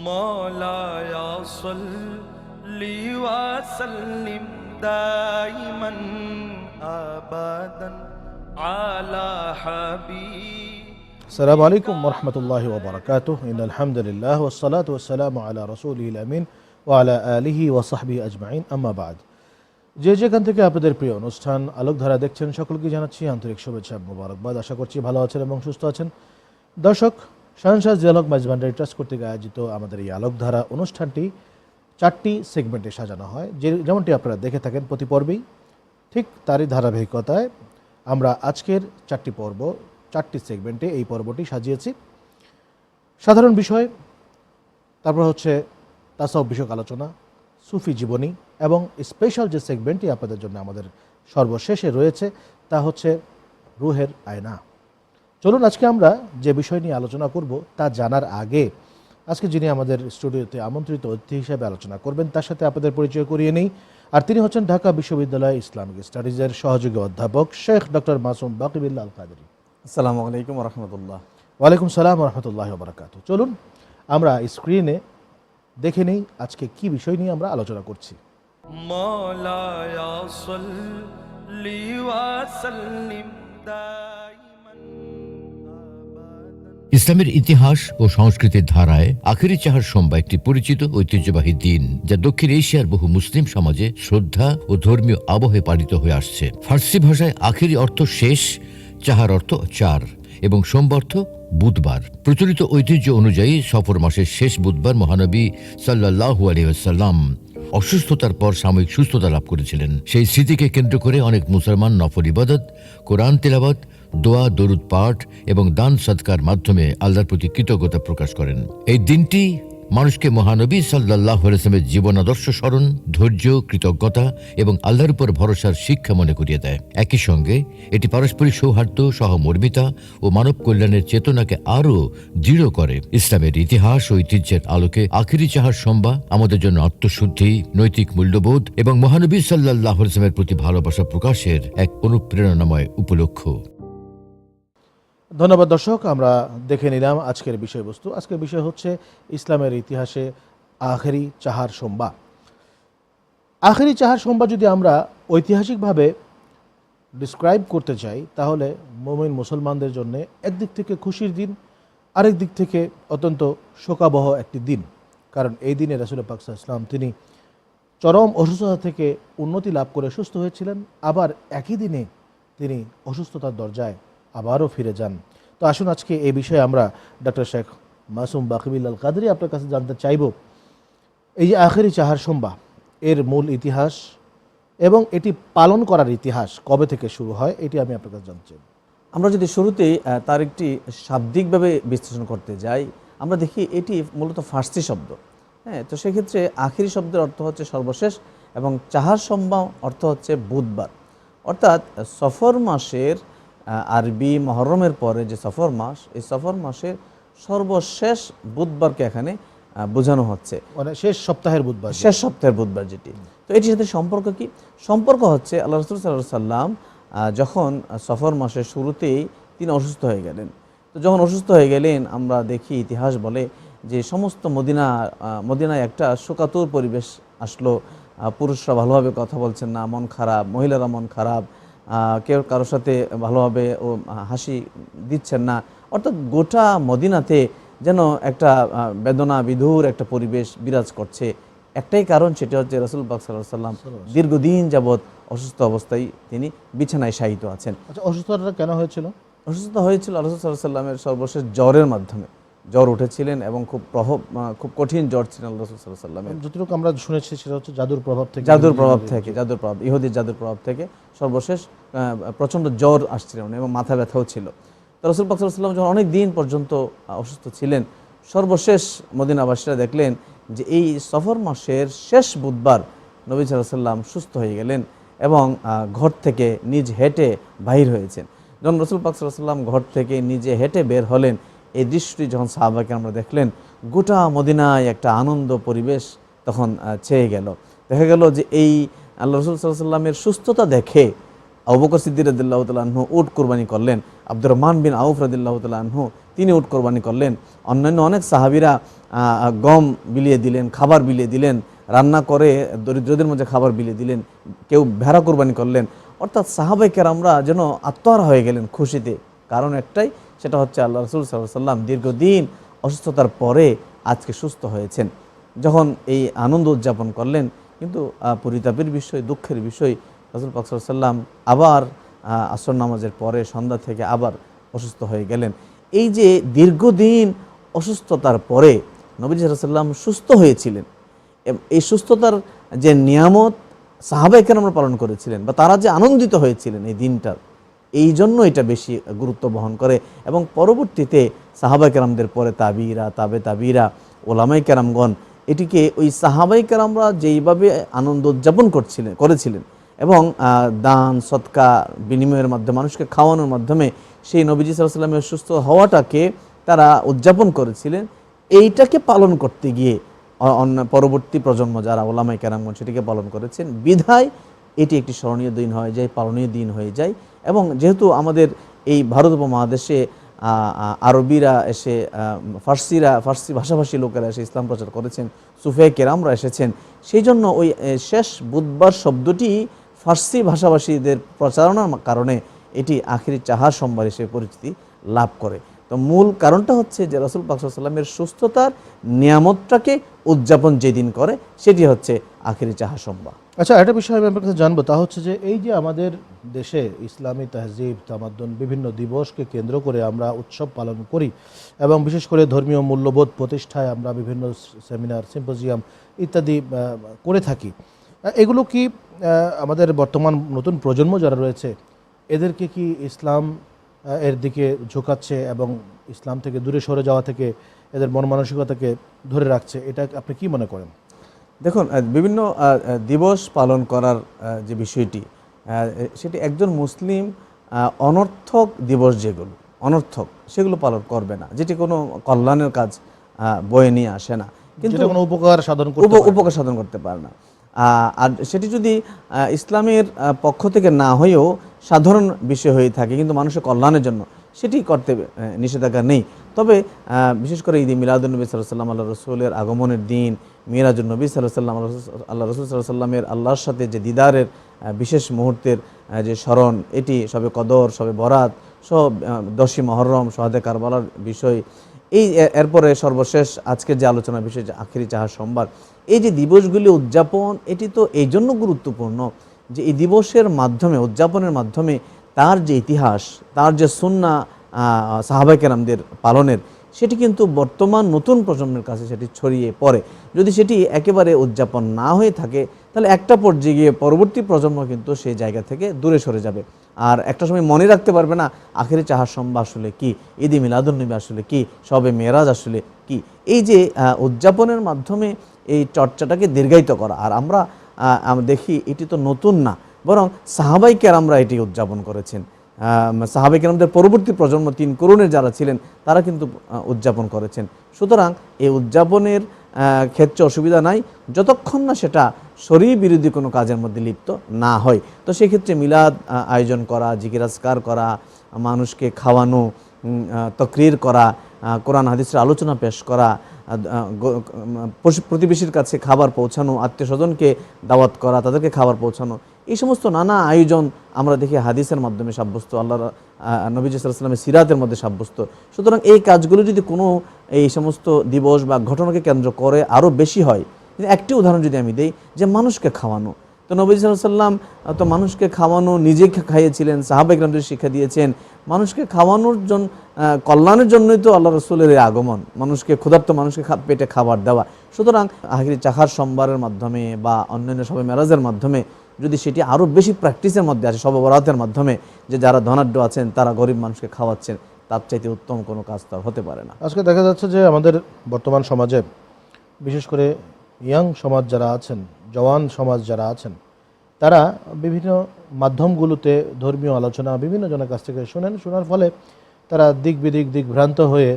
مولاي صل وسلم دائما أبدا على حبيب. السلام عليكم ورحمة الله وبركاته. إن الحمد لله والصلاة والسلام على رسوله الأمين وعلى آله وصحبه أجمعين. أما بعد, যেখান থেকে আপনাদের প্রিয় অনুষ্ঠান আলোকধারা দেখছেন সকলকে জানাচ্ছি আন্তরিক শুভেচ্ছা মোবারকবাদ। আশা করছি ভালো আছেন এবং সুস্থ আছেন। দর্শক, শাহনশাজ দিয়ালগ মেজবান্ডারি ট্রাস্ট কর্তৃক আয়োজিত আমাদের এই আলোকধারা অনুষ্ঠানটি 4টি সেগমেন্টে সাজানো হয়। যেমনটি আপনারা দেখে থাকেন প্রতি পর্বেই, ঠিক তারই ধারাবাহিকতায় আমরা আজকের 4টি পর্ব 4টি সেগমেন্টে এই পর্বটি সাজিয়েছি। সাধারণ বিষয়, তারপর হচ্ছে তাসাউফ বিষয়ক আলোচনা, সুফি জীবনী এবং স্পেশাল যে সেগমেন্টটি আপনাদের জন্য আমাদের সর্বশেষে রয়েছে তা হচ্ছে রুহের আয়না। চলুন আজকে আমরা যে বিষয় নিয়ে আলোচনা করব তা জানার আগে আজকে যিনি আমাদের স্টুডিওতে আমন্ত্রিত অতিথি হিসেবে আলোচনা করবেন তার সাথে আপনাদের পরিচয় করিয়ে নেই। আর তিনি হচ্ছেন ঢাকা বিশ্ববিদ্যালয় ইসলামিক স্টাডিজের সহযোগী অধ্যাপক শেখ ডক্টর মাসুম বাকিবিল্লাহ আল কাদেরী। আসসালামু আলাইকুম রহমতুল্লাহ। ওয়ালাইকুম সালাম রহমতুল্লাহ বারাকাতুহু। চলুন আমরা স্ক্রিনে দেখে নেই আজকে কি বিষয় নিয়ে আমরা আলোচনা করছি। مولاي صل وسلم دائما أبدا. ইসলামের ইতিহাস ও সংস্কৃতির ধারায় আখেরি চাহার সোমবার একটি পরিচিত ঐতিহ্যবাহী দিন, যা দক্ষিণ এশিয়ার বহু মুসলিম সমাজে শ্রদ্ধা ও ধর্মীয় আবহে পালিত হয়ে আসছে। ফার্সি ভাষায় আখেরি অর্থ শেষ, চাহার অর্থ 4 এবং সোমবার অর্থ বুধবার। প্রচলিত ঐতিহ্য অনুযায়ী সফর মাসের শেষ বুধবার মহানবী সাল্লাল্লাহু আলাইহি ওয়াসাল্লাম অসুস্থতার পর সাময়িক সুস্থতা লাভ করেছিলেন। সেই স্মৃতিকে কেন্দ্র করে অনেক মুসলমান নফল ইবাদত, কোরআন তিলাওয়াত, দোয়া, দরুদ পাঠ এবং দান সদকার মাধ্যমে আল্লাহর প্রতি কৃতজ্ঞতা প্রকাশ করেন। এই দিনটি মানুষকে মহানবী সাল্লাল্লাহু আলাইহি ওয়াসাল্লামের জীবন আদর্শ স্মরণ, ধৈর্য, কৃতজ্ঞতা এবং আল্লাহর উপর ভরসার শিক্ষা মনে করিয়ে দেয়। একই সঙ্গে এটি পারস্পরিক সৌহার্দ্য, সহমর্মিতা ও মানব কল্যাণের চেতনাকে আরও দৃঢ় করে। ইসলামের ইতিহাস ও ঐতিহ্যের আলোকে আখেরি চাহার সোমবার আমাদের জন্য আত্মশুদ্ধি, নৈতিক মূল্যবোধ এবং মহানবী সাল্লাল্লাহু আলাইহি ওয়াসাল্লামের প্রতি ভালোবাসা প্রকাশের এক অনুপ্রেরণাময় উপলক্ষ। ধন্যবাদ দর্শক, আমরা দেখে নিলাম আজকের বিষয়বস্তু। আজকের বিষয় হচ্ছে ইসলামের ইতিহাসে আখেরি চাহার সোমবার। আখেরি চাহার সোমবার যদি আমরা ঐতিহাসিকভাবে ডিসক্রাইব করতে চাই তাহলে মুমিন মুসলমানদের জন্য একদিক থেকে খুশির দিন, আরেক দিক থেকে অত্যন্ত শোকাবহ একটি দিন। কারণ এই দিনে রাসূল পাক সাল্লাল্লাহু আলাইহি ওয়াসাল্লাম তিনি চরম অসুস্থতা থেকে উন্নতি লাভ করে সুস্থ হয়েছিলেন, আবার একই দিনে তিনি অসুস্থতার দরজায় আবারও ফিরে যান। তো আসুন আজকে এই বিষয়ে আমরা ডক্টর শেখ মাসুম বাকিবিল্লাহ আল কাদেরী আপনার কাছে জানতে চাইব, এই যে আখেরি চাহার সোমবার এর মূল ইতিহাস এবং এটি পালন করার ইতিহাস কবে থেকে শুরু হয়, এটি আমি আপনার কাছে জানতে চাই। আমরা যদি শুরুতেই তার একটি শাব্দিকভাবে বিশ্লেষণ করতে যাই, আমরা দেখি এটি মূলত ফার্সি শব্দ। হ্যাঁ, তো সেক্ষেত্রে আখেরি শব্দের অর্থ হচ্ছে সর্বশেষ এবং চাহার সোমবার অর্থ হচ্ছে বুধবার। অর্থাৎ সফর মাসের আরবি মহরমের পরে যে সফর মাস, এই সফর মাসের সর্বশেষ বুধবারকে এখানে বোঝানো হচ্ছে, মানে শেষ সপ্তাহের বুধবার, শেষ সপ্তাহের বুধবার যেটি। তো এটির সাথে সম্পর্ক কি? সম্পর্ক হচ্ছে আল্লাহ রাসূল সাল্লাল্লাহু আলাইহি ওয়াসাল্লাম যখন সফর মাসের শুরুতেই তিনি অসুস্থ হয়ে গেলেন। তো যখন অসুস্থ হয়ে গেলেন, আমরা দেখি ইতিহাস বলে যে সমস্ত মদিনায় একটা শোকাতুর পরিবেশ আসলো। পুরুষরা ভালোভাবে কথা বলছেন না, মন খারাপ, মহিলারা মন খারাপ, কেউ কারোর সাথে ভালোভাবে ও হাসি দিচ্ছেন না। অর্থাৎ গোটা মদিনাতে যেন একটা বেদনা বিধুর একটা পরিবেশ বিরাজ করছে। একটাই কারণ, সেটা হচ্ছে রাসূল পাক সাল্লাল্লাহু আলাইহি ওয়াসাল্লাম দীর্ঘদিন যাবৎ অসুস্থ অবস্থায় তিনি বিছানায় শায়িত আছেন। আচ্ছা, অসুস্থতাটা কেন হয়েছিল? অসুস্থতা হয়েছিল রাসূল সাল্লাল্লাহু আলাইহি ওয়াসাল্লামের সর্বশেষ জ্বরের মাধ্যমে। জ্বর উঠেছিলেন এবং খুব কঠিন জ্বর ছিলেন রাসূল সাল্লাল্লাহু আলাইহি ওয়াসাল্লামের। যতটুকু আমরা শুনেছি সেটা হচ্ছে জাদুর প্রভাব থেকে, ইহুদির জাদুর প্রভাব থেকে সর্বশেষ প্রচণ্ড জ্বর আসছিলেন এবং মাথা ব্যথাও ছিল। তো রাসূল পাক সাল্লাল্লাহু আলাইহি ওয়াসাল্লাম যখন অনেক দিন পর্যন্ত অসুস্থ ছিলেন, সর্বশেষ মদিনাবাসীরা দেখলেন যে এই সফর মাসের শেষ বুধবার নবী সাল্লাল্লাহু আলাইহি ওয়াসাল্লাম সুস্থ হয়ে গেলেন এবং ঘর থেকে নিজ হেঁটে বাহির হয়েছেন। যখন রাসূল পাক সাল্লাল্লাহু আলাইহি ওয়াসাল্লাম ঘর থেকে নিজে হেঁটে বের হলেন, এই দৃশ্যটি যখন সাহাবাকে আমরা দেখলেন, গোটা মদিনায় একটা আনন্দ পরিবেশ তখন ছেয়ে গেল। দেখা গেল যে এই আল্লাহ রাসূল সাল্লাল্লাহু আলাইহি ওয়াসাল্লামের সুস্থতা দেখে আবু বকর সিদ্দিক রাদিয়াল্লাহু তাআলা আনহু উট কুরবানি করলেন। আব্দুর রহমান বিন আউফ রাদিয়াল্লাহু তাআলা আনহু তিনি উট কোরবানি করলেন। অন্যান্য অনেক সাহাবীরা গম বিলিয়ে দিলেন, খাবার বিলিয়ে দিলেন, রান্না করে দরিদ্রদের মধ্যে খাবার বিলিয়ে দিলেন, কেউ ভেড়া কোরবানি করলেন। অর্থাৎ সাহাবায়ে কেরামরা যেন আত্মহারা হয়ে গেলেন খুশিতে। কারণ একটাই, সেটা হচ্ছে আল্লাহ রাসূল সাল্লাল্লাহু আলাইহি ওয়াসাল্লাম দীর্ঘদিন অসুস্থতার পরে আজকে সুস্থ হয়েছেন। যখন এই আনন্দ উদযাপন করলেন, কিন্তু পরিতাপের বিষয়, দুঃখের বিষয়, রাসূল পাক সাল্লাল্লাহু আলাইহি ওয়াসাল্লাম আবার আসর নামাজের পরে সন্ধ্যা থেকে আবার অসুস্থ হয়ে গেলেন। এই যে দীর্ঘদিন অসুস্থতার পরে নবী সাল্লাল্লাহু আলাইহি ওয়াসাল্লাম সুস্থ হয়েছিলেন, এই সুস্থতার যে নিয়ামত সাহাবায়ে কেরামরা পালন করেছিলেন, বা তারা যে আনন্দিত হয়েছিলেন এই দিনটার, এই জন্য এটা বেশি গুরুত্ব বহন করে। এবং পরবর্তীতে সাহাবায়ে কেরামদের পরে তাবিরা, তাবিরা, ওলামায়ে কেরামগণ এটিকে ওই সাহাবায়ে কেরামরা যেইভাবে আনন্দ উদযাপন করেছিলেন এবং দান সদকা বিনিময়ের মাধ্যমে, মানুষকে খাওয়ানোর মাধ্যমে সেই নবীজি সাল্লাল্লাহু আলাইহি ওয়াসাল্লামের সুস্থ হওয়াটাকে তারা উদযাপন করেছিলেন, এইটাকে পালন করতে গিয়ে অন্য পরবর্তী প্রজন্ম যারা ওলামায়ে কেরামগণ সেটিকে পালন করেছেন, বিধায় এটি একটি স্মরণীয় দিন হয়ে যায়, পালনীয় দিন হয়ে যায়। এবং যেহেতু আমাদের এই ভারত উপমহাদেশে আরবিরা এসে, ফার্সি ভাষাভাষী লোকেরা এসে ইসলাম প্রচার করেছেন, সুফিয়া কেরামরা এসেছেন, সেই জন্য ওই শেষ বুধবার শব্দটি ফার্সি ভাষাভাষীদের প্রচারণার কারণে এটি আখিরি চাহার সোমবার হিসেবে পরিচিতি লাভ করে। তো মূল কারণটা হচ্ছে যে রাসূল পাক সাল্লাল্লাহু আলাইহি ওয়াসাল্লামের সুস্থতার নিয়ামতটাকে উদযাপন যেদিন করে সেটি হচ্ছে আখিরি চাহার সোমবার। আচ্ছা, একটা বিষয় আমি আপনার কাছে জানবো, তা হচ্ছে যে এই যে আমাদের দেশে ইসলামী তাহজিব তামাদ্দুন বিভিন্ন দিবসকে কেন্দ্র করে আমরা উৎসব পালন করি এবং বিশেষ করে ধর্মীয় মূল্যবোধ প্রতিষ্ঠায় আমরা বিভিন্ন সেমিনার, সিম্পোজিয়াম ইত্যাদি করে থাকি, এগুলো কি আমাদের বর্তমান নতুন প্রজন্ম যারা রয়েছে এদেরকে কি ইসলাম এর দিকে ঝোঁকাচ্ছে এবং ইসলাম থেকে দূরে সরে যাওয়া থেকে এদের মন মানসিকতাকে ধরে রাখছে? এটা আপনি কি মনে করেন? দেখুন, বিভিন্ন দিবস পালন করার যে বিষয়টি, সেটি একজন মুসলিম অনর্থক দিবস যেগুলো অনর্থক সেগুলো পালন করবে না, যেটি কোনো কল্যাণের কাজ বয়ে নিয়ে আসে না, কিন্তু কোনো উপকার সাধন করতে পারে না। আর সেটি যদি ইসলামের পক্ষ থেকে না হয়েও সাধারণ বিষয় হয়ে থাকে কিন্তু মানুষের কল্যাণের জন্য, সেটি করতে নিষেধাজ্ঞা নেই। তবে বিশেষ করে ঈদ মিলাদুন্নবী সাল্লাল্লাহু আলাইহি ওয়াসাল্লাম, আল্লাহ রসুলের আগমনের দিন, মিরাজুন নবী সাল্লাল্লাহু আলাইহি ওয়াসাল্লাম, আল্লাহ রসুল সাল্লাল্লাহু আলাইহি ওয়াসাল্লামের আল্লাহর সাথে যে দিদারের বিশেষ মুহূর্তের যে স্মরণ, এটি সবে কদর, সবে বরাত, সব 10ই মুহররম, শহাদে কারবালার বিষয়, এই এরপরে সর্বশেষ আজকের যে আলোচনার বিষয় যে আখিরি চাহার সোমবার, এই যে দিবসগুলি উদযাপন, এটি তো এই জন্য গুরুত্বপূর্ণ যে এই দিবসের মাধ্যমে, উদযাপনের মাধ্যমে তার যে ইতিহাস, তার যে সুন্নাহ সাহাবায়ে কেরামদের পালনের, সেটি কিন্তু বর্তমান নতুন প্রজন্মের কাছে সেটি ছড়িয়ে পড়ে। যদি সেটি একেবারে উদযাপন না হয়ে থাকে তাহলে একটা পর্যায়ে গিয়ে পরবর্তী প্রজন্ম কিন্তু সেই জায়গা থেকে দূরে সরে যাবে, আর একটা সময় মনে রাখতে পারবে না আখিরি চাহার সোমবার আসলে কি, ঈদ মিলাদুন্নবী আসলে কি, শবে মেরাজ আসলে কি। এই যে উদযাপনের মাধ্যমে এই চর্চাটাকে দীর্ঘায়িত করা, আর আমরা দেখি এটি তো নতুন না, বরং সাহাবায়ে কেরামরা এটি উদযাপন করেছেন। সাহাবায়ে কেরামদের পরবর্তী প্রজন্ম 3 করুণের যারা ছিলেন তারা কিন্তু উদযাপন করেছেন। সুতরাং এই উদযাপনের ক্ষেত্রে অসুবিধা নাই যতক্ষণ না সেটা শরীয়ত বিরোধী কোনো কাজের মধ্যে লিপ্ত না হয়। তো সেক্ষেত্রে মিলাদ আয়োজন করা, জিকির আজকার করা, মানুষকে খাওয়ানো, তকরির করা, কোরআন হাদিসের আলোচনা পেশ করা, প্রতিবেশীর কাছে খাবার পৌঁছানো, আত্মীয় স্বজনকে দাওয়াত করা, তাদেরকে খাবার পৌঁছানো, এই সমস্ত নানা আয়োজন আমরা দেখি হাদিসের মাধ্যমে সাব্যস্ত, আল্লাহ নবীজি সাল্লাল্লাহু আলাইহি ওয়াসাল্লামের সিরাতের মধ্যে সাব্যস্ত। সুতরাং এই কাজগুলো যদি কোনো এই সমস্ত দিবস বা ঘটনাকে কেন্দ্র করে আরও বেশি হয়, একটি উদাহরণ যদি আমি দেই, যে মানুষকে খাওয়ানো, তো নবীজি সাল্লাল্লাহু আলাইহি ওয়াসাল্লাম তো মানুষকে খাওয়ানো নিজে খাইয়েছিলেন, সাহাবায়ে কেরামদের শিক্ষা দিয়েছেন। মানুষকে খাওয়ানোর জন্য, কল্যাণের জন্যই তো আল্লাহ রসুলের এই আগমন, মানুষকে ক্ষুধার্ত মানুষকে পেটে খাবার দেওয়া। সুতরাং আখিরি চাহার সোমবারের মাধ্যমে বা অন্যান্য শবে মেরাজের মাধ্যমে যদি সেটি আরও বেশি প্র্যাকটিসের মধ্যে আসে, শবে বরাতের মাধ্যমে যে যারা ধনাঢ্য আছেন তারা গরিব মানুষকে খাওয়াচ্ছেন, তার চাইতে উত্তম কোনো কাজ তার হতে পারে না। আজকে দেখা যাচ্ছে যে আমাদের বর্তমান সমাজে বিশেষ করে ইয়াং সমাজ যারা আছেন, জওয়ান সমাজ যারা আছেন, তারা বিভিন্ন মাধ্যমগুলোতে ধর্মীয় আলোচনা বিভিন্ন জনের কাছ থেকে শোনার ফলে তারা দিকভ্রান্ত হয়ে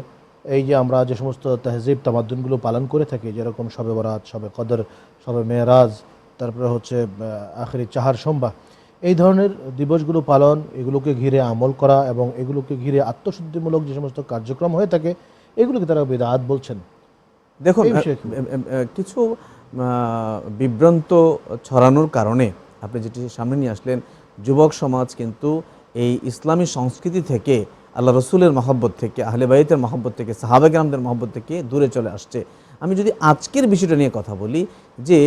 এই যে আমরা যে সমস্ত তাহজিব তামাদ্দুনগুলো পালন করে থাকি, যেরকম শবে বরাত, শবে কদর, শবে মেরাজ, তারপরে হচ্ছে আখিরি চাহার সোমবার, এই ধরনের দিবসগুলো পালন, এগুলোকে ঘিরে আমল করা এবং এগুলোকে ঘিরে আত্মশুদ্ধিমূলক যে সমস্ত কার্যক্রম হয়ে থাকে এগুলোকে তারা বিদআত বলছেন। দেখুন, এই বিষয়ে কি? কিছু বিভ্রান্ত ছড়ানোর কারণে আপনি যেটি সামনে নিয়ে আসলেন, যুবক সমাজ কিন্তু এই ইসলামী সংস্কৃতি থেকে, আল্লাহ রসুলের মহব্বত থেকে, আহলে বাইতের মহব্বত থেকে, সাহাবা কেরামদের মহব্বত থেকে দূরে চলে আসছে। আমি যদি আজকের বিষয়টা নিয়ে কথা বলি, যে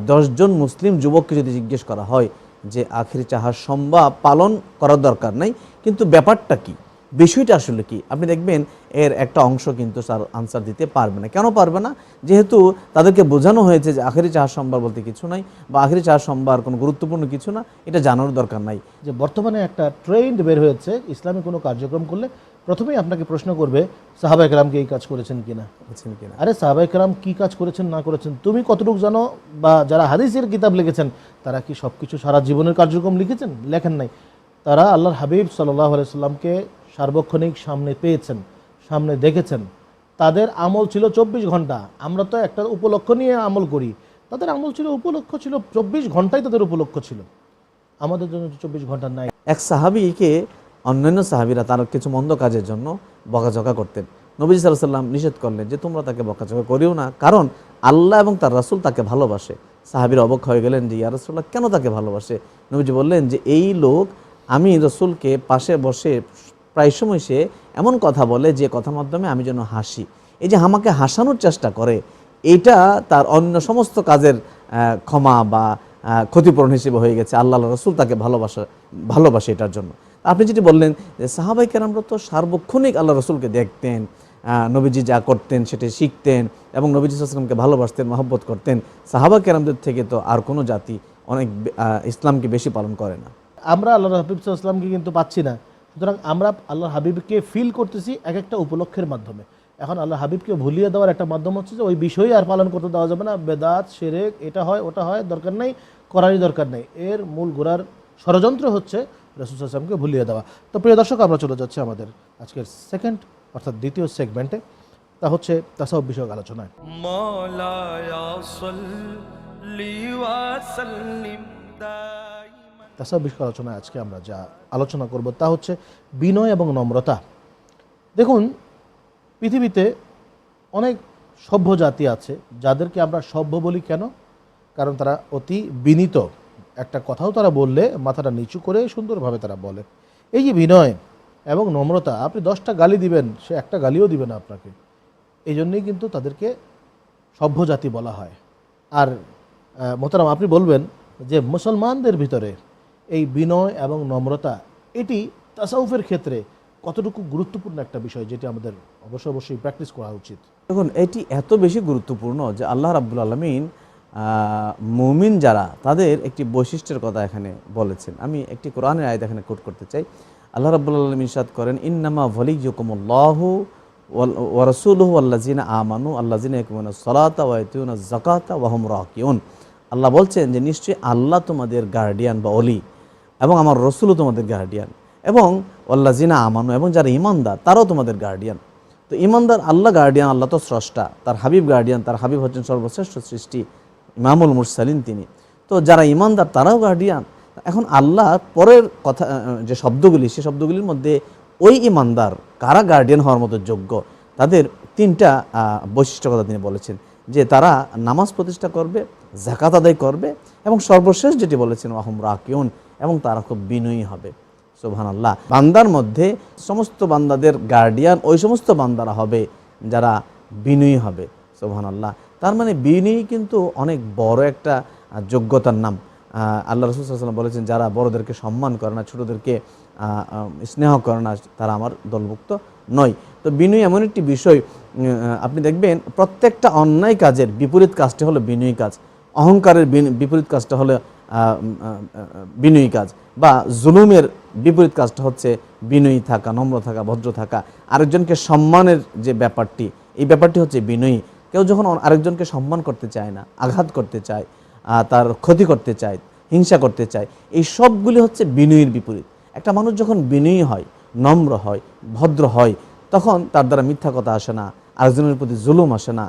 10 জন মুসলিম যুবককে যদি জিজ্ঞেস করা হয় যে আখিরি চাহার সম্ভব পালন করার দরকার নাই, কিন্তু ব্যাপারটা কি, বিষয়টা আসলে কি, আপনি দেখবেন এর একটা অংশ কিন্তু স্যার আনসার দিতে পারবে না। কেন পারবে না? যেহেতু তাদেরকে বোঝানো হয়েছে যে আখেরি চাহার সম্বার বলতে কিছু নাই, বা আখেরি চাহার সম্বার কোনো গুরুত্বপূর্ণ কিছু না, এটা জানার দরকার নাই। যে বর্তমানে একটা ট্রেন্ড বের হয়েছে, ইসলামী কোনো কার্যক্রম করলে প্রথমেই আপনাকে প্রশ্ন করবে সাহাবায়ে কেরামকে এই কাজ করেছেন কিনা। আরে সাহাবায়ে কেরাম কি কাজ করেছেন না করেছেন তুমি কতটুকু জানো? বা যারা হাদিসের কিতাব লিখেছেন তারা কি সব কিছু সারা জীবনের কার্যক্রম লিখেছেন? লেখেন নাই। তারা আল্লাহর হাবিব সাল্লাল্লাহু আলাইহি সাল্লামকে সার্বক্ষণিক সামনে পেয়েছেন, সামনে দেখেছেন। তাদের আমল ছিল 24 ঘন্টা। আমরা তো একটা উপলক্ষ নিয়ে আমল করি, তাদের আমল ছিল উপলক্ষ ছিল 24 ঘন্টাই তাদের উপলক্ষ ছিল। আমাদের জন্য 24 ঘন্টা নাই। এক সাহাবীকে অন্যান্য সাহাবীরা তার কিছু মন্দ কাজের জন্য বকাঝকা করতেন। নবী সাল্লাল্লাহু আলাইহি ওয়াসাল্লাম নিষেধ করলেন যে তোমরা তাকে বকাঝকা করিও না, কারণ আল্লাহ এবং তার রাসূল তাকে ভালোবাসে। সাহাবীরা অবাক হয়ে গেলেন যে ইয়া রাসূলুল্লাহ, কেন তাকে ভালোবাসে? নবীজি বললেন যে এই লোক আমি রাসূলকে পাশে বসে প্রায় সময় সে এমন কথা বলে যে কথার মাধ্যমে আমি যেন হাসি। এই যে আমাকে হাসানোর চেষ্টা করে, এইটা তার অন্য সমস্ত কাজের ক্ষমা বা ক্ষতিপূরণ হিসেবে হয়ে গেছে। আল্লাহ রাসূল তাকে ভালোবাসে এটার জন্য। আপনি যেটি বললেন যে সাহাবায়ে কেরামরা তো সার্বক্ষণিক আল্লাহ রাসূলকে দেখতেন, নবীজি যা করতেন সেটা শিখতেন এবং নবীজি সাল্লাল্লাহু আলাইহি ওয়াসাল্লামকে ভালোবাসতেন, মহব্বত করতেন। সাহাবা কেরামদের থেকে তো আর কোনো জাতি অনেক ইসলামকে বেশি পালন করে না। আমরা আল্লাহর হাবিব সাল্লাল্লাহু আলাইহি ওয়াসাল্লামকে কিন্তু পাচ্ছি না, সুতরাং আমরা আল্লাহর হাবিবকে ফিল করতেছি এক একটা উপলক্ষের মাধ্যমে। এখন আল্লাহ হাবিবকে ভুলিয়ে দেওয়ার একটা মাধ্যম হচ্ছে যে ওই বিষয়ই আর পালন করতে দেওয়া যাবে না, বেদাত শিরক এটা হয় ওটা হয়, দরকার নেই, করারই দরকার নেই। এর মূল গোড়ার ষড়যন্ত্র হচ্ছে রাসূল সাল্লাল্লাহু আলাইহি ওয়াসাল্লামকে ভুলিয়ে দেওয়া। তো প্রিয় দর্শক, আমরা চলে যাচ্ছি আমাদের আজকের সেকেন্ড অর্থাৎ দ্বিতীয় সেগমেন্টে, তা হচ্ছে তাসাউফ বিষয়ক আলোচনায়। مولاي صل وسلم دائما। তাসাউফ বিষয়ক আলোচনায় আজকে আমরা যা আলোচনা করব তা হচ্ছে বিনয় এবং নম্রতা। দেখুন, পৃথিবীতে অনেক সভ্য জাতি আছে যাদেরকে আমরা সভ্য বলি কেন? কারণ তারা অতি বিনীত, একটা কথাও তারা বললে মাথাটা নিচু করে সুন্দরভাবে তারা বলে। এই যে বিনয় এবং নম্রতা, আপনি 10টা গালি দিবেন, সে একটা গালিও দিবে না আপনাকে। এই জন্যই কিন্তু তাদেরকে সভ্য জাতি বলা হয়। আর মোহতারাম, আপনি বলবেন যে মুসলমানদের ভিতরে এই বিনয় এবং নম্রতা এটি তাসাউফের ক্ষেত্রে কতটুকু গুরুত্বপূর্ণ একটা বিষয়, যেটি আমাদের অবশ্যই প্র্যাকটিস করা উচিত। দেখুন, এটি এত বেশি গুরুত্বপূর্ণ যে আল্লাহ রাব্বুল আলামিন মুমিন যারা তাদের একটি বৈশিষ্ট্যের কথা এখানে বলেছেন। আমি একটি কোরআনের আয়াত এখানে কোট করতে চাই। আল্লাহ রাব্বুল আলামিন ইরশাদ করেন, ইন্নামা ওয়ালিয়্যুকুমুল্লাহু ওয়া রাসূলুহু ওয়াল্লাযিনা আমানু আল্লাযিনা ইয়াকুমুনাস সালাতা ওয়া ইউতুনাজ যাকাতা ওয়া হুম রাকিউন। আল্লাহ বলছেন যে নিশ্চয়ই আল্লাহ তোমাদের গার্ডিয়ান বা ওলি, এবং আমার রসুলও তোমাদের গার্ডিয়ান, এবং ওয়াল্লাযিনা আমানু, এবং যারা ঈমানদার তারাও তোমাদের গার্ডিয়ান। তো ঈমানদার আল্লাহ গার্ডিয়ান, আল্লাহ তো স্রষ্টা, তার হাবিব গার্ডিয়ান, তার হাবিব হচ্ছেন সর্বশ্রেষ্ঠ সৃষ্টি, ইমামুল মুরসালিন তিনি। তো যারা ঈমানদার তারাও গার্ডিয়ান। এখন আল্লাহ পরের কথা যে শব্দগুলি, সে শব্দগুলির মধ্যে ওই ঈমানদার কারা গার্ডিয়ান হওয়ার মতো যোগ্য, তাদের 3টা বৈশিষ্ট্যের কথা তিনি বলেছেন, যে তারা নামাজ প্রতিষ্ঠা করবে, যাকাত আদায় করবে, এবং সর্বশেষ যেটি বলেছেন ওয়াহুম রাকিউন, এবং তারা খুব বিনয়ী হবে। সুবহানাল্লাহ। বান্দার মধ্যে সমস্ত বান্দাদের গার্ডিয়ান ওই সমস্ত বান্দারা হবে যারা বিনয়ী হবে। সুবহানাল্লাহ। তার মানে বিনয়ী কিন্তু অনেক বড় একটা যোগ্যতার নাম। আল্লাহ রাসূল সাল্লাল্লাহু আলাইহি ওয়াসাল্লাম বলেছেন, যারা বড়দেরকে সম্মান করে না, ছোটদেরকে স্নেহ করে না, তারা আমার দলভুক্ত নয়। তো বিনয়ী এমন একটি বিষয়, আপনি দেখবেন প্রত্যেকটা অন্যায় কাজের বিপরীত কাজটা হলো বিনয়ী কাজ, অহংকারের বিপরীত কাজটা হলো বিনয়ী কাজ, বা জুলুমের বিপরীত কাজটা হচ্ছে বিনয়ী থাকা, নম্র থাকা, ভদ্র থাকা। আরেকজনকে সম্মানের যে ব্যাপারটি, এই ব্যাপারটি হচ্ছে বিনয়ী। কেউ যখন আরেকজনকে সম্মান করতে চায় না, আঘাত করতে চায়, তার ক্ষতি করতে চায়, হিংসা করতে চায়, এই সবগুলি হচ্ছে বিনয়ীর বিপরীত। একটা মানুষ যখন বিনয়ী হয়, নম্র হয়, ভদ্র হয়, তখন তার দ্বারা মিথ্যা কথা আসে না, আরেকজনের প্রতি জুলুম আসে না,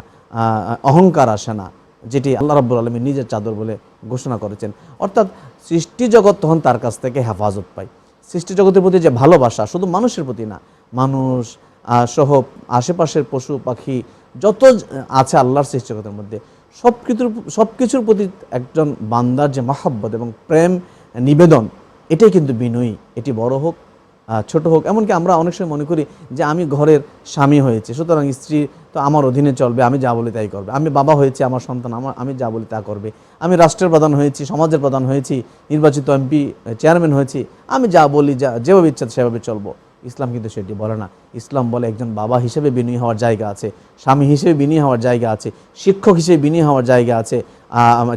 অহংকার আসে না, যেটি আল্লাহ রাব্বুল আলামিন নিজের চাদর বলে ঘোষণা করেছেন। অর্থাৎ সৃষ্টি জগৎ তখন তার কাছ থেকে হেফাজত পায়। সৃষ্টি জগতের প্রতি যে ভালোবাসা, শুধু মানুষের প্রতি না, মানুষ সহ আশেপাশের পশু পাখি যত আছে আল্লাহর সৃষ্টি জগতের মধ্যে সব কিছুর প্রতি একজন বান্দার যে মহব্বত এবং প্রেম নিবেদন, এটাই কিন্তু বিনয়ী। এটি বড় হোক ছোট হোক। এমনকি আমরা অনেক সময় মনে করি যে আমি ঘরের স্বামী হয়েছে, সুতরাং স্ত্রী তো আমার অধীনে চলবে, আমি যা বলি তাই করবে। আমি বাবা হয়েছি, আমার সন্তান আমি যা বলি তা করবে। আমি রাষ্ট্রের প্রধান হয়েছি, সমাজের প্রধান হয়েছি, নির্বাচিত এমপি চেয়ারম্যান হয়েছি, আমি যা বলি, যেভাবে ইচ্ছা সেভাবে চলবো। ইসলাম কিন্তু সেটি বলে না। ইসলাম বলে একজন বাবা হিসেবে বিনয়ী হওয়ার জায়গা আছে, স্বামী হিসেবে বিনয়ী হওয়ার জায়গা আছে, শিক্ষক হিসেবে বিনয়ী হওয়ার জায়গা আছে,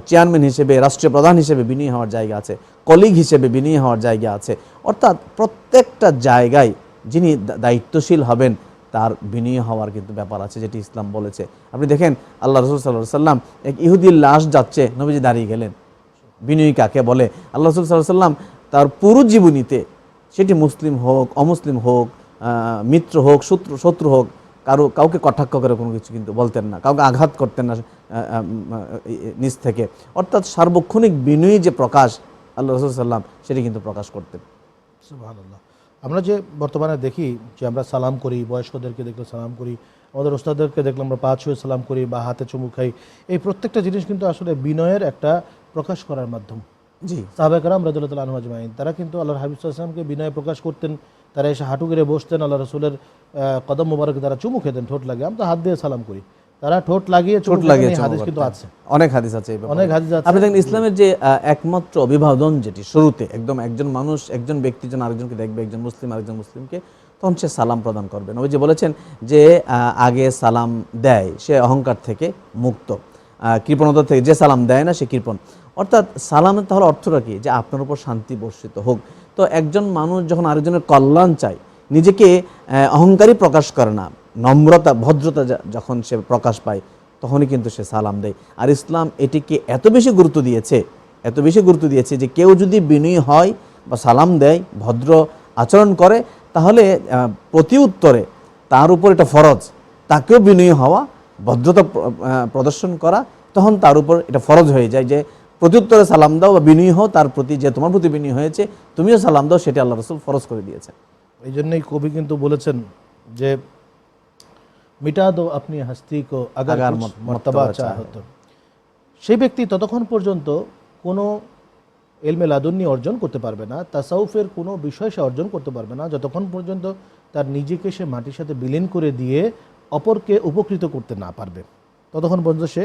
চেয়ারম্যান হিসেবে, রাষ্ট্রীয় প্রধান হিসেবে বিনয়ী হওয়ার জায়গা আছে, কলিগ হিসেবে বিনয়ী হওয়ার জায়গা আছে। অর্থাৎ প্রত্যেকটা জায়গায় যিনি দায়িত্বশীল হবেন তার বিনয়ী হওয়ার কিন্তু ব্যাপার আছে, যেটি ইসলাম বলেছে। আপনি দেখেন আল্লাহ রাসূল সাল্লাল্লাহু আলাইহি ওয়াসাল্লাম, এক ইহুদির লাশ যাচ্ছে, নবীজি দাঁড়িয়ে গেলেন। বিনয়ী কাকে বলে? আল্লাহ রাসূল সাল্লাল্লাহু আলাইহি ওয়াসাল্লাম তার পুরো জীবনীতে, সেটি মুসলিম হোক অমুসলিম হোক, মিত্র হোক শত্রু হোক, কাউকে কটাক্ষ করে কোনো কিছু কিন্তু বলতেন না, কাউকে আঘাত করতেন না নিজ থেকে। অর্থাৎ সার্বক্ষণিক বিনয়ী যে প্রকাশ আল্লাহ রাসূল সাল্লাম সেটি কিন্তু প্রকাশ করতেন। সুবহানাল্লাহ। আমরা যে বর্তমানে দেখি যে আমরা সালাম করি, বয়স্কদেরকে দেখলে সালাম করি, আমাদের ওস্তাদদেরকে দেখলে আমরা পা ছুঁয়ে সালাম করি বা হাতে চুমু খাই, এই প্রত্যেকটা জিনিস কিন্তু আসলে বিনয়ের একটা প্রকাশ করার মাধ্যম। জি, সাহাবায়ে কেরাম রাদিয়াল্লাহু আনহুম আজমাইন তারা কিন্তু আল্লাহর হাবিব সাল্লাল্লাহু আলাইহি ওয়াসাল্লামকে বিনয় প্রকাশ করতেন। তারা এসে হাঁটু গেড়ে বসতেন, আল্লাহ রাসূলের কদম মোবারকে তারা চুমু খেতেন, ঠোঁট লাগিয়ে। আমরা হাত দিয়ে সালাম করি, তারা ঠোঁট লাগিয়ে চুমু খেতেন। এই হাদিস কিন্তু আছে, অনেক হাদিস আছে এই ব্যাপারে। অনেক হাদিস আছে। আপনি দেখেন ইসলামের যে একমাত্র অভিবাদন যেটি শুরুতে একদম একজন মানুষ, একজন ব্যক্তি যখন আরেকজনকে দেখবে, একজন মুসলিম আরেকজন মুসলিমকে, তখন সে সালাম প্রদান করবে। নবীজি বলেছেন যে আগে সালাম দেয় সে অহংকার থেকে মুক্ত, কৃপণতা থেকে। যে সালাম দেয় না সে কৃপণ। অর্থাৎ সালামের তাহলে অর্থটা কি? যে আপনার উপর শান্তি বর্ষিত হোক। তো একজন মানুষ যখন আরেকজনের কল্যাণ চায়, নিজেকে অহংকারী প্রকাশ করে না, নম্রতা ভদ্রতা যখন সে প্রকাশ পায়, তখনই কিন্তু সে সালাম দেয়। আর ইসলাম এটিকে এত বেশি গুরুত্ব দিয়েছে যে কেউ যদি বিনয়ী হয় বা সালাম দেয়, ভদ্র আচরণ করে, তাহলে প্রতি উত্তরে তার উপর এটা ফরজ, তাকেও বিনয়ী হওয়া, ভদ্রতা প্রদর্শন করা, তখন তার উপর এটা ফরজ হয়ে যায় যে প্রত্যুত্তরে সালাম দাও বা বিনয়ী হও তার প্রতি, যে তোমার প্রতি বিনয়ী হয়েছে তুমিও সালাম দাও, সেটা আল্লাহ রাসূল ফরজ করে দিয়েছেন। এই জন্যই কবি কিন্তু বলেছেন যে মিটা দো আপনি হস্তি কো আগার মর্তবা চাহো তো। সেই ব্যক্তি ততক্ষণ পর্যন্ত কোনো ইলমে লাদুন্নি অর্জন করতে পারবে না, তাসাউফের কোনো বিষয় সে অর্জন করতে পারবে না, যতক্ষণ পর্যন্ত তার নিজেকে সে মাটির সাথে বিলীন করে দিয়ে অপরকে উপকৃত করতে না পারবে, ততক্ষণ পর্যন্ত সে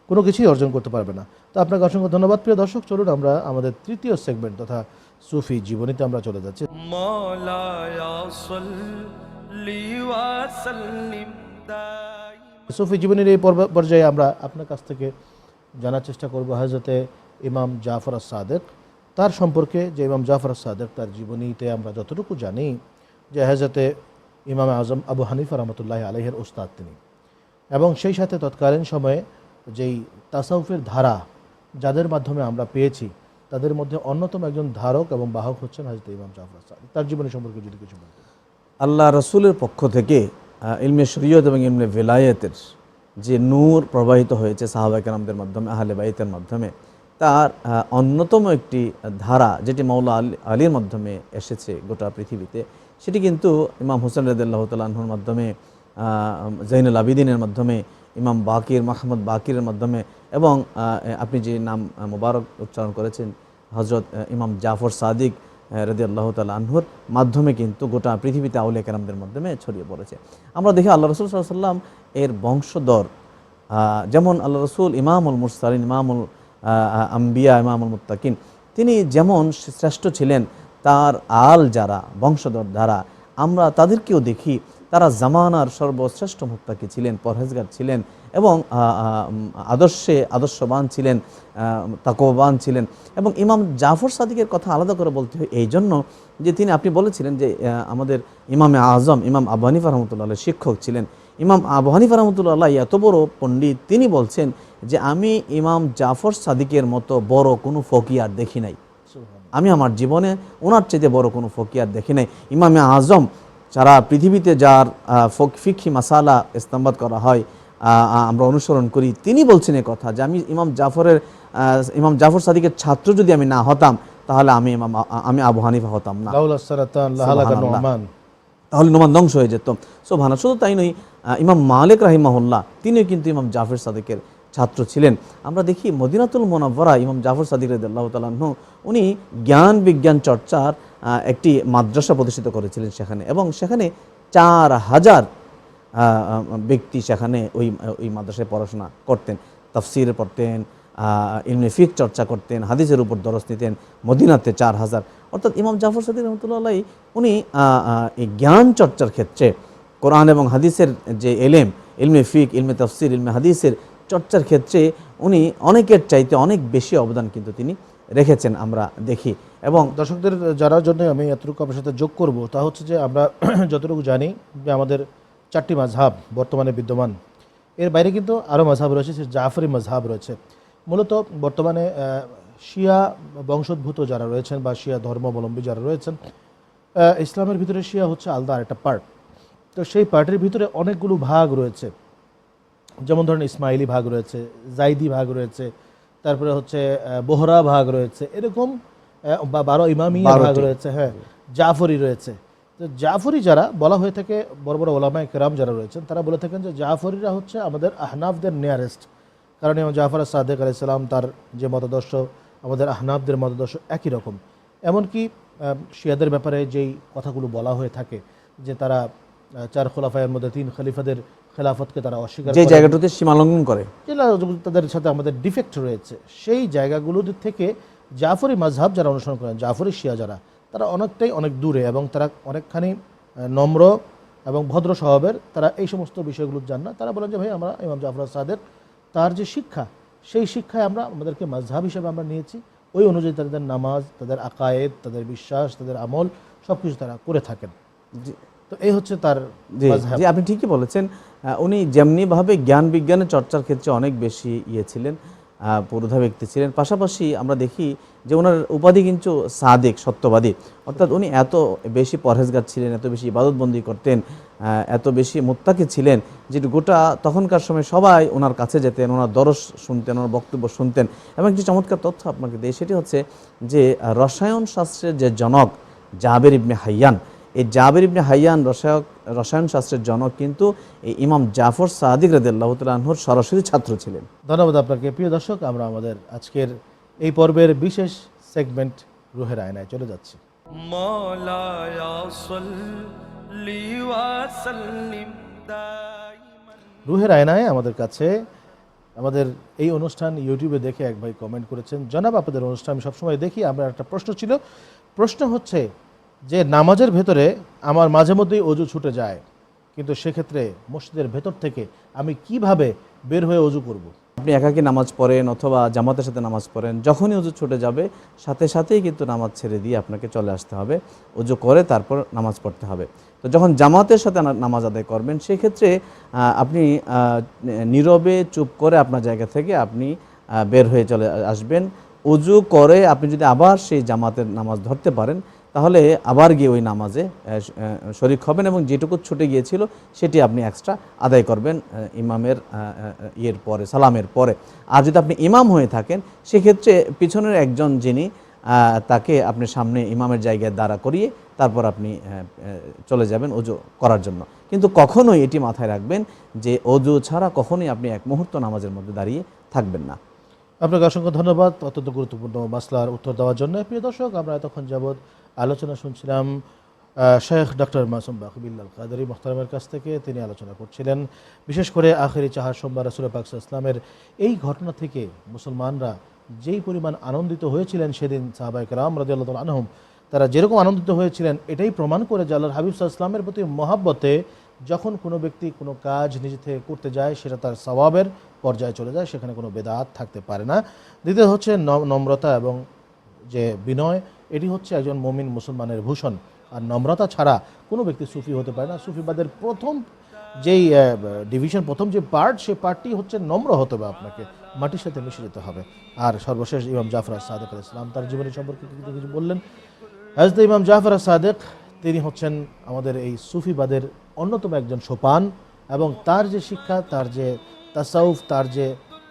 কোনো কিছুই অর্জন করতে পারবে না। তো আপনাকে অসংখ্য ধন্যবাদ প্রিয় দর্শক। চলুন আমরা আমাদের তৃতীয় সেগমেন্ট তথা সুফি জীবনীতে আমরা চলে যাচ্ছি। মাওলায়া সাল্লি ওয়া সাল্লিম দাইমান। সুফি জীবনের এই পর্যায়ে আমরা আপনার কাছ থেকে জানার চেষ্টা করব হযরতে ইমাম জাফর আস-সাদিক তার সম্পর্কে। যে ইমাম জাফর আস-সাদিক তার জীবনীতে আমরা যতটুকু জানি যে হযরতে ইমাম আজম আবু হানিফা রহমতুল্লাহি আলাইহির উস্তাদ তিনি, এবং সেই সাথে তৎকালীন সময়ে যেই তাসাউফের ধারা যাদের মাধ্যমে আমরা পেয়েছি তাদের মধ্যে অন্যতম একজন ধারক এবং বাহক হচ্ছেন হযরতে ইমাম জাফর আস-সাদিক। তার জীবনী সম্পর্কে যদি কিছু বলতেন। আল্লাহ রসুলের পক্ষ থেকে ইলমে শরীয়ত এবং ইলমে ভেলায়েতের যে নূর প্রবাহিত হয়েছে সাহাবায়ে কেরামদের মাধ্যমে, আহলে বাইতের মাধ্যমে, তার অন্যতম একটি ধারা যেটি মাওলা আলীর মাধ্যমে এসেছে গোটা পৃথিবীতে, সেটি কিন্তু ইমাম হোসেন রাদিয়াল্লাহু তাআলা আনহুর মাধ্যমে, জৈনুল আবিদিনের মাধ্যমে, ইমাম বাকির মাহমুদ বাকিরের মাধ্যমে, এবং আপনি যে নাম মোবারক উচ্চারণ করেছেন হযরত ইমাম জাফর সাদিক রাদিয়াল্লাহু তাআলা আনহুর মাধ্যমে কিন্তু গোটা পৃথিবীতে আউলিয়া কেরামদের মাধ্যমে ছড়িয়ে পড়েছে। আমরা দেখি আল্লাহ রাসূল সাল্লাল্লাহু আলাইহি ওয়াসাল্লাম এর বংশধর, যেমন আল্লাহ রাসূল ইমামুল মুরসালিন, ইমামুল আম্বিয়া, ইমামুল মুত্তাকিন, তিনি যেমন শ্রেষ্ঠ ছিলেন, তার যারা বংশধর যারা আমরা তাদেরকেও দেখি তারা জামানার সর্বশ্রেষ্ঠ মুত্তাকি ছিলেন, পরহেজগার ছিলেন, এবং আদর্শবান ছিলেন, তাকওয়াবান ছিলেন। এবং ইমাম জাফর সাদিকের কথা আলাদা করে বলতে হয় এই জন্য যে তিনি, আপনি বলেছিলেন যে আমাদের ইমামে আজম ইমাম আবু হানিফা রাহমাতুল্লাহ আলাইহি শিক্ষক ছিলেন। ইমাম আবু হানিফা রাহমাতুল্লাহ আলাইহি এত বড় পণ্ডিত, তিনি বলছেন যে আমি ইমাম জাফর সাদিকের মতো বড় কোনো ফকিয়ার দেখি নাই, আমি আমার জীবনে ওনার চেয়ে বড় কোনো ফকিয়ার দেখি নাই। ইমামে আজম সারা পৃথিবীতে যার ফিকহি মাসালা ইস্তেমবাদ করা হয়, আমরা অনুসরণ করি, তিনি বলছেন এই কথা যে আমি ইমাম জাফর সাদিকের ছাত্র যদি আমি না হতাম তাহলে আমি আবু হানিফা হতাম না, লাউলা সারাতান লাহালাকা নুমান। তাহলে নোমান ধ্বংস হয়ে যেত। সুবহানাল্লাহ। শুধু তাই নয়, ইমাম মালিক রাহিমাহুল্লাহ তিনিও কিন্তু ইমাম জাফর সাদিকের ছাত্র ছিলেন। আমরা দেখি মদিনাতুল মুনাওয়ারা ইমাম জাফর সাদিক রাদিয়াল্লাহু তাআলা আনহু উনি জ্ঞান বিজ্ঞান চর্চার একটি মাদ্রাসা প্রতিষ্ঠিত করেছিলেন সেখানে, এবং সেখানে 4000 ব্যক্তি সেখানে ওই মাদ্রাসায় পড়াশোনা করতেন, তাফসীর পড়তেন, ইলমে ফিকহ চর্চা করতেন, হাদিসের উপর দরস নিতেন। মদিনাতে 4000, অর্থাৎ ইমাম জাফর সাদিক রহমতুল্লাহ আলাইহি উনি এই জ্ঞান চর্চার ক্ষেত্রে কোরআন এবং হাদিসের যে ইলমে ফিকহ, ইলমে তাফসীর, ইলমে হাদিসের চর্চার ক্ষেত্রে উনি অনেকের চাইতে অনেক বেশি অবদান কিন্তু তিনি রেখেছেন আমরা দেখি। এবং দর্শকদের যারা জন্য আমি এতটুকু আপনার সাথে যোগ করব তা হচ্ছে যে আমরা যতটুকু জানি যে আমাদের 4টি মাযহাব বর্তমানে বিদ্যমান, এর বাইরে কিন্তু আরও মাযহাব রয়েছে, সে জাফরি মাযহাব রয়েছে। মূলত বর্তমানে শিয়া বংশোদ্ভূত যারা রয়েছেন বা শিয়া ধর্মাবলম্বী যারা রয়েছেন, ইসলামের ভিতরে শিয়া হচ্ছে আলাদা আরেকটা পার্ট। তো সেই পার্টের ভিতরে অনেকগুলো ভাগ রয়েছে, যেমন ধরেন ইসমাইলি ভাগ রয়েছে, জাইদি ভাগ রয়েছে, তারপরে হচ্ছে বোহরা ভাগ রয়েছে, এরকম বা 12 ইমামিয়া ভাগ রয়েছে, হ্যাঁ, জাফরি রয়েছে। তো জাফরি যারা বলা হয়ে থাকে, বড় বড় ওলামায়ে কেরাম যারা রয়েছেন তারা বলে থাকেন যে জাফরিরা হচ্ছে আমাদের আহনাফদের নিয়ারেস্ট, কারণ ইমাম জাফর সাদেক আলাইহিস সালাম তার যে মতাদর্শ আমাদের আহনাফদের মতাদর্শ একই রকম। এমনকি শিয়াদের ব্যাপারে যেই কথাগুলো বলা হয়ে থাকে যে তারা 4 খোলাফায়ের মধ্যে 3 খলিফাদের খেলাফতকে তারা অস্বীকার করে, যে জায়গাটাতে সীমা লঙ্ঘন করে, তাদের সাথে আমাদের ডিফেক্ট রয়েছে, সেই জায়গাগুলো থেকে জাফরি মাযহাব যারা অনুসরণ করেন, জাফরি শিয়া যারা, তারা অনেক দূরে এবং তারা অনেকখানি নম্র এবং ভদ্র স্বভাবের, তারা এই সমস্ত বিষয়গুলো জান না। তারা বলেন যে ভাই আমরা ইমাম জাফর সাদেক তার যে শিক্ষা, সেই শিক্ষায় আমাদেরকে মাযহাব হিসেবে আমরা নিয়েছি, ওই অনুযায়ী তাদের নামাজ, তাদের আকায়েদ, তাদের বিশ্বাস, তাদের আমল সব কিছু তারা করে থাকেন। তো এই হচ্ছে তার মাযহাব। জি, আপনি ঠিকই বলেছেন। উনি যেমনিভাবে জ্ঞান বিজ্ঞানের চর্চার ক্ষেত্রে অনেক বেশি ছিলেন, পুরোধা ব্যক্তি ছিলেন, পাশাপাশি আমরা দেখি যে ওনার উপাধি কিন্তু সাদেক, সত্যবাদী। অর্থাৎ উনি এত বেশি পরহেজগার ছিলেন, এত বেশি ইবাদতবন্দি করতেন, এত বেশি মুত্তাকি ছিলেন যে গোটা তখনকার সময় সবাই ওনার কাছে যেতেন, ওনার দরস শুনতেন, ওনার বক্তব্য শুনতেন। এবং একটি চমৎকার তথ্য আপনাকে দিই, সেটি হচ্ছে যে রসায়ন শাস্ত্রের যে জনক জাবের ইবনে হাইয়ান, এই জাবের ইবনে হাইয়ান রসায়ন শাস্ত্রের জনক কিন্তু এই ইমাম জাফর সাদিক রাদিয়াল্লাহু তাআলা আনহুর সরাসরি ছাত্র ছিলেন। ধন্যবাদ আপনাকে। প্রিয় দর্শক, আমরা আমাদের আজকের এই পর্বের বিশেষ সেগমেন্ট রুহের আয়নায় চলে যাচ্ছি। মাওলায়া সাল্লি ওয়া সাল্লিম দাইমান। রুহের আয়নায় আমাদের কাছে আমাদের এই অনুষ্ঠান ইউটিউবে দেখে এক ভাই কমেন্ট করেছেন, জনাব আপনাদের অনুষ্ঠান আমি সবসময় দেখি, আমার একটা প্রশ্ন ছিল, প্রশ্ন হচ্ছে যে নামাজের ভেতরে আমার মাঝে মধ্যেই অজু ছুটে যায়, কিন্তু সেক্ষেত্রে মসজিদের ভেতর থেকে আমি কিভাবে বের হয়ে অজু করব? আপনি একাকী নামাজ পড়েন অথবা জামাতের সাথে নামাজ পড়েন, যখনই অজু ছুটে যাবে সাথে সাথেই কিন্তু নামাজ ছেড়ে দিয়ে আপনাকে চলে আসতে হবে, অজু করে তারপর নামাজ পড়তে হবে। তো যখন জামাতের সাথে নামাজ আদায় করবেন সেক্ষেত্রে আপনি নীরবে চুপ করে আপনার জায়গা থেকে আপনি বের হয়ে চলে আসবেন। অজু করে আপনি যদি আবার সেই জামাতের নামাজ ধরতে পারেন তাহলে আবার গিয়ে ওই নামাজে শরীক হবেন এবং যেটুকু ছুটে গিয়েছিল সেটি আপনি এক্সট্রা আদায় করবেন ইমামের পরে, সালামের পরে। আর যদি আপনি ইমাম হয়ে থাকেন সেক্ষেত্রে পিছনের একজন যিনি তাকে আপনি সামনে ইমামের জায়গায় দাঁড়া করিয়ে তারপর আপনি চলে যাবেন অজু করার জন্য। কিন্তু কখনোই এটি মাথায় রাখবেন যে অজু ছাড়া কখনোই আপনি এক মুহূর্ত নামাজের মধ্যে দাঁড়িয়ে থাকবেন না। আপনাকে অসংখ্য ধন্যবাদ অত্যন্ত গুরুত্বপূর্ণ মাসলার উত্তর দেওয়ার জন্য। প্রিয় দর্শক, আমরা এতক্ষণ যাবৎ আলোচনা শুনছিলাম শেখ ডক্টর মাসুম বাকি বিল্লাল কাদেরী মোহতারামের কাছ থেকে। তিনি আলোচনা করছিলেন বিশেষ করে আখেরি চাহার সোমবার রাসূল পাক সাল্লাল্লাহু আলাইহি ওয়াসাল্লামের এই ঘটনা থেকে মুসলমানরা যেই পরিমাণ আনন্দিত হয়েছিলেন সেদিন সাহাবায়ে কেরাম রাদিয়াল্লাহু তাআলা আনহুম, তারা যেরকম আনন্দিত হয়েছিলেন এটাই প্রমাণ করে যে আল্লাহর হাবিব সাল্লাল্লাহু আলাইহি ওয়াসাল্লামের প্রতি মহব্বতে যখন কোনো ব্যক্তি কোনো কাজ নিজে থেকে করতে যায় সেটা তার সওয়াবের পর্যায়ে চলে যায়, সেখানে কোনো বেদাত থাকতে পারে না। দ্বিতীয় হচ্ছে নম্রতা এবং যে বিনয়, এটি হচ্ছে একজন মুমিন মুসলমানের ভূষণ। আর নম্রতা ছাড়া কোনো ব্যক্তি সুফি হতে পারে না। সুফিবাদের প্রথম যেই ডিভিশন, প্রথম যে পার্ট, সেই পার্টটি হচ্ছে নম্র হতে হবে, আপনাকে মাটির সাথে মিশে যেতে হবে। আর সর্বশেষ ইমাম জাফর সাদেক আলাইহিস সালাম তার জীবনী সম্পর্কে কিছু বললেন। হযরত ইমাম জাফর সাদেক তিনি হচ্ছেন আমাদের এই সুফিবাদের অন্যতম একজন সোপান এবং তার যে শিক্ষা, তার যে তাসাউফ, তার যে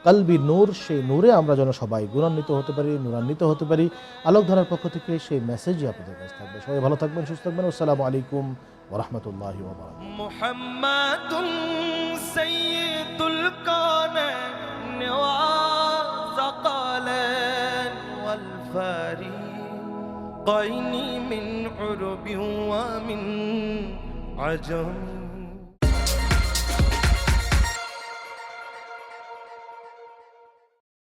কলবি নূর, সেই নূরে আমরা যেন সবাই গুণান্বিত হতে পারি, নূরান্বিত হতে পারি। আলোকধারার পক্ষ থেকে সেই মেসেজই আপনাদের কাছে থাকবে। সবাই ভালো থাকবেন, সুস্থ থাকবেন। আসসালামু আলাইকুম ওয়া রাহমাতুল্লাহি ওয়া বারাকাতুহু। মুহাম্মাদুন সাইয়্যিদুল কাওনাইন ওয়া সাকালান ওয়াল ফারিকাইনি মিন উরবিন ওয়া মিন আজম।